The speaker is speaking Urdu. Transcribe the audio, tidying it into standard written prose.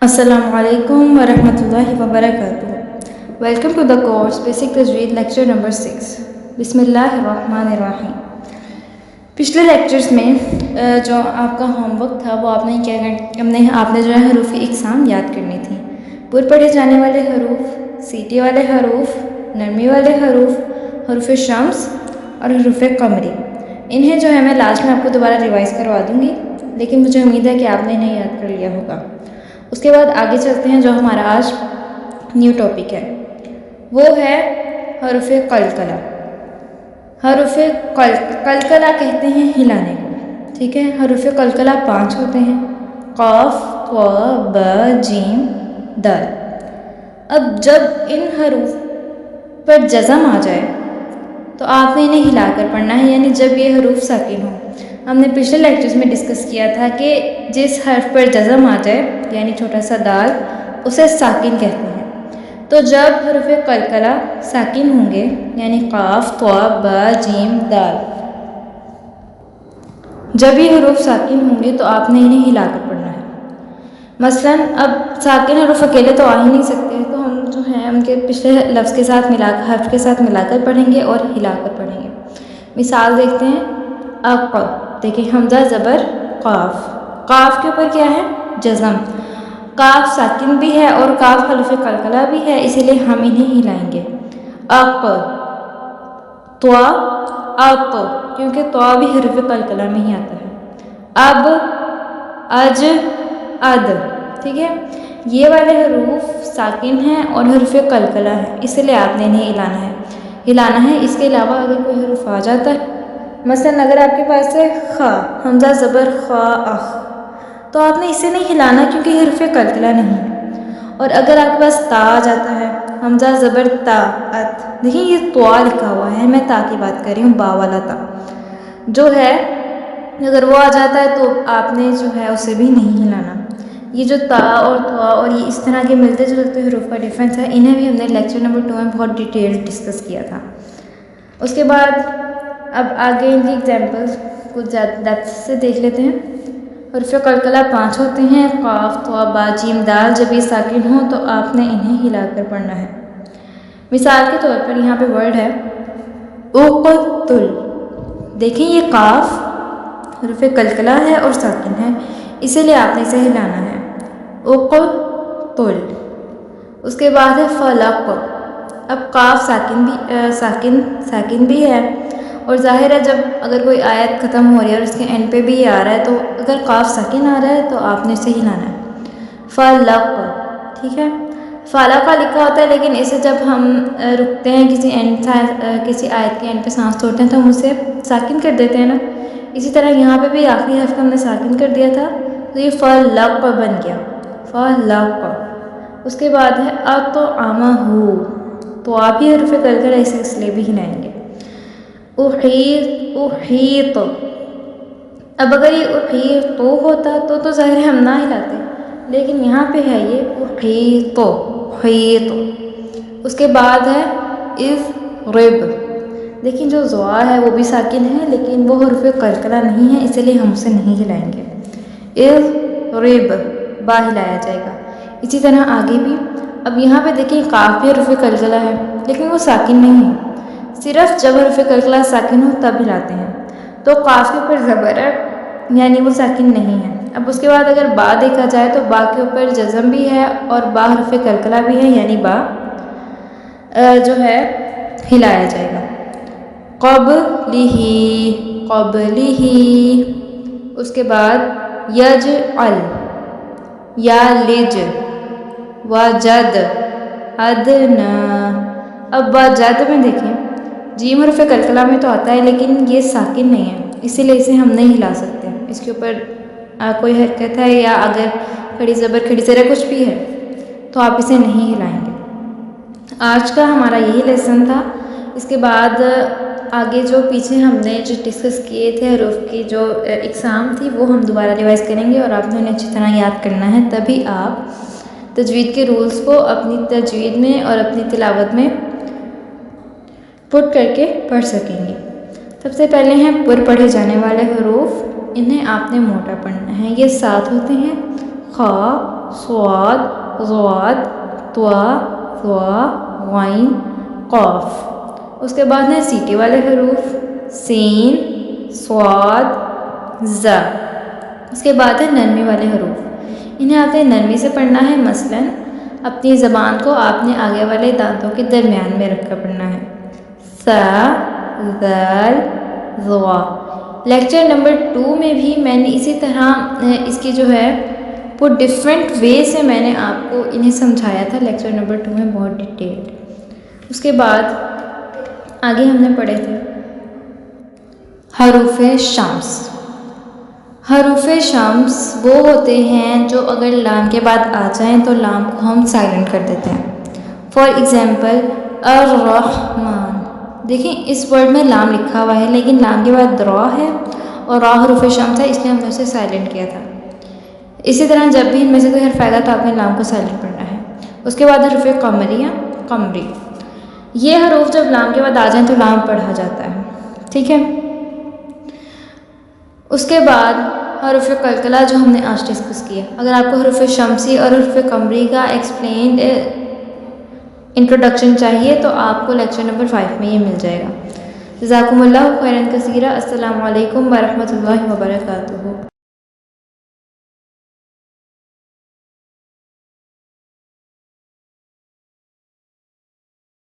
السلام علیکم ورحمۃ اللہ وبرکاتہ۔ Welcome to the course basic تجوید لیکچر نمبر 6۔ بسم اللہ الرحمن الرحیم۔ پچھلے لیکچرز میں جو آپ کا ہوم ورک تھا وہ آپ نے جو ہے حروف اقسام یاد کرنی تھی۔ پر پڑھے جانے والے حروف، سیٹی والے حروف، نرمی والے حروف، حروف شمس اور حروف قمری، انہیں جو ہے میں لاسٹ میں آپ کو دوبارہ ریوائز کروا دوں گی، لیکن مجھے امید ہے کہ آپ نے انہیں یاد کر لیا ہوگا۔ اس کے بعد آگے چلتے ہیں، جو ہمارا آج نیو ٹاپک ہے وہ ہے حروف قلقلہ۔ حروف قلقلہ کہتے ہیں ہلانے کو، ٹھیک ہے۔ حروف قلقلہ 5 ہوتے ہیں: قاف، طا، با، جیم، دال۔ اب جب ان حروف پر جزم آ جائے تو آپ نے انہیں ہلا کر پڑھنا ہے، یعنی جب یہ حروف ساکن ہوں۔ ہم نے پچھلے لیکچرز میں ڈسکس کیا تھا کہ جس حرف پر جزم آ جائے یعنی چھوٹا سا دال، اسے ساکن کہتے ہیں۔ تو جب حروف قلقلہ ساکن ہوں گے یعنی قاف، طا، با، جیم، دال، جب یہ حروف ساکن ہوں گے تو آپ نے انہیں ہلا کر پڑھنا ہے۔ مثلاً اب ساکن حروف اکیلے تو آ ہی نہیں سکتے، تو ہم جو ہیں ان کے پچھلے لفظ کے ساتھ حرف کے ساتھ ملا کر پڑھیں گے اور ہلا کر پڑھیں گے۔ مثال دیکھتے ہیں، اق، دیکھیں حمزہ زبر قاف، قاف کے اوپر کیا ہے؟ جزم۔ قاف ساکن بھی ہے اور قاف حروف قلقلہ بھی ہے، اسی لیے ہم انہیں ہلائیں گے۔ اق، طا، اق، کیونکہ طا بھی حروف قلقلہ میں ہی آتا ہے۔ اب، اج، اد، ٹھیک ہے۔ یہ والے حروف ساکن ہیں اور حروف قلقلہ ہیں، اس لیے آپ نے انہیں ہلانا ہے۔ اس کے علاوہ اگر کوئی حروف آ جاتا ہے، مثلاً اگر آپ کے پاس ہے خا، حمزہ زبر خا، اخ، تو آپ نے اسے نہیں ہلانا کیونکہ حرف قلقلہ نہیں۔ اور اگر آپ کے پاس تا آ جاتا ہے، حمزہ زبر تا، ات، دیکھیں یہ طوا لکھا ہوا ہے، میں تا کی بات کر رہی ہوں، با والا تا جو ہے، اگر وہ آ جاتا ہے تو آپ نے جو ہے اسے بھی نہیں ہلانا۔ یہ جو تا اور طوا اور یہ اس طرح کے ملتے جلتے حروف کا ڈفرینس ہے، انہیں بھی ہم نے لیکچر نمبر 2 میں بہت ڈیٹیل ڈسکس کیا تھا۔ اس کے بعد اب آگے ان کی ایگزامپلس کچھ زیادہ ڈیپتھ سے دیکھ لیتے ہیں۔ حروف قلقلہ 5 ہوتے ہیں: قاف، طا، با، جیم، دال۔ جب یہ ساکن ہوں تو آپ نے انہیں ہلا کر پڑھنا ہے۔ مثال کے طور پر یہاں پہ ورڈ ہے اقتل، دیکھیں یہ قاف حروف قلقلہ ہے اور ساکن ہے، اسی لیے آپ نے اسے ہلانا ہے۔ اقتل۔ اس کے بعد ہے فلق۔ اب قاف ساکن بھی ہے، اور ظاہر ہے جب اگر کوئی آیت ختم ہو رہی ہے اور اس کے اینڈ پہ بھی یہ آ رہا ہے، تو اگر قاف ساکن آ رہا ہے تو آپ نے اسے ہلانا ہے۔ فلق، ٹھیک ہے۔ فلقہ لکھا ہوتا ہے، لیکن اسے جب ہم رکتے ہیں کسی آیت کے اینڈ پہ سانس چھوڑتے ہیں تو ہم اسے ساکن کر دیتے ہیں نا، اسی طرح یہاں پہ بھی آخری حرف ہم نے ساکن کر دیا تھا تو یہ فلق بن گیا، فلق۔ اس کے بعد ہے اطعمہ، تو آپ ہی حروف قلقلہ اس لیے بھی ہلائیں گے۔ احیط، اب اگر یہ احیط ہوتا تو ظاہر ہم نہ ہلاتے، لیکن یہاں پہ ہے یہ احیط، احیط۔ اس کے بعد ہے اضرب، لیکن جو زوا ہے وہ بھی ساکن ہے، لیکن وہ حروف قلقلہ نہیں ہے، اس لیے ہم اسے نہیں ہلائیں گے۔ اضرب، با ہلایا جائے گا۔ اسی طرح آگے بھی، اب یہاں پہ دیکھیں قاف بھی حروف قلقلہ ہے لیکن وہ ساکن نہیں ہے، صرف جب حروف قلقلہ ساکن ہو تب ہلاتے ہیں۔ تو قاف کے اوپر زبر ہے یعنی وہ ساکن نہیں ہے۔ اب اس کے بعد اگر با دیکھا جائے تو با کے اوپر جزم بھی ہے اور با حرف قلقلہ بھی ہے، یعنی با جو ہے ہلایا جائے گا۔ قبلہ، قبلہ۔ اس کے بعد یجعل، یالج، وجد، ادنا۔ اب وجد میں دیکھیں جیم حرف قلقلہ میں تو آتا ہے لیکن یہ ساکن نہیں ہے، اسی لیے اسے ہم نہیں ہلا سکتے، اس کے اوپر کوئی حرکت ہے یا اگر کھڑی زبر کھڑی زرہ کچھ بھی ہے تو آپ اسے نہیں ہلائیں گے۔ آج کا ہمارا یہی لیسن تھا۔ اس کے بعد آگے جو پیچھے ہم نے جو ڈسکس کیے تھے حروف کی جو اقسام تھی وہ ہم دوبارہ ریوائز کریں گے، اور آپ نے انہیں اچھی طرح یاد کرنا ہے، تبھی آپ تجوید کے رولز کو اپنی تجوید میں اور اپنی تلاوت میں پٹ کر کے پڑھ سکیں گے۔ سب سے پہلے ہیں پر پڑھے جانے والے حروف، انہیں آپ نے موٹا پڑھنا ہے۔ یہ 7 ہوتے ہیں: خا، صاد ضاد طا ظا غین قاف. اس کے بعد ہیں سیٹی والے حروف سین صاد ز. اس کے بعد ہے نرمی والے حروف. انہیں آپ نے نرمی سے پڑھنا ہے. مثلاً اپنی زبان کو آپ نے آگے والے دانتوں کے درمیان میں رکھ کر پڑھنا ہے. سا ذال ذوا. لیکچر نمبر 2 میں بھی میں نے اسی طرح اس کی جو ہے وہ ڈفرینٹ وے سے میں نے آپ کو انہیں سمجھایا تھا. لیکچر نمبر 2 میں بہت ڈیٹیلڈ. اس کے بعد آگے ہم نے پڑھے تھے حروف شمس. حروف شمس وہ ہوتے ہیں جو اگر لام کے بعد آ جائیں تو لام کو ہم سائلنٹ کر دیتے ہیں. فار ایگزامپل الرحمن. دیکھیں اس ورڈ میں لام لکھا ہوا ہے لیکن لام کے بعد را ہے اور را حروف شمس ہے، اس لیے ہم نے اسے سائلنٹ کیا تھا. اسی طرح جب بھی ان میں سے کوئی حرف آئے گا تو آپ نے لام کو سائلنٹ پڑھنا ہے. اس کے بعد حروف قمریہ قمری. یہ حروف جب لام کے بعد آ جائیں تو لام پڑھا جاتا ہے. ٹھیک ہے. اس کے بعد حروف قلقلہ جو ہم نے آج ڈسکس کیا. اگر آپ کو حروف شمسی اور حروف قمری کا ایکسپلینڈ انٹروڈکشن چاہیے تو آپ کو لیکچر نمبر 5 میں یہ مل جائے گا. جزاکم اللہ خیرا کثیرا. السلام علیکم ورحمۃ اللہ وبرکاتہ.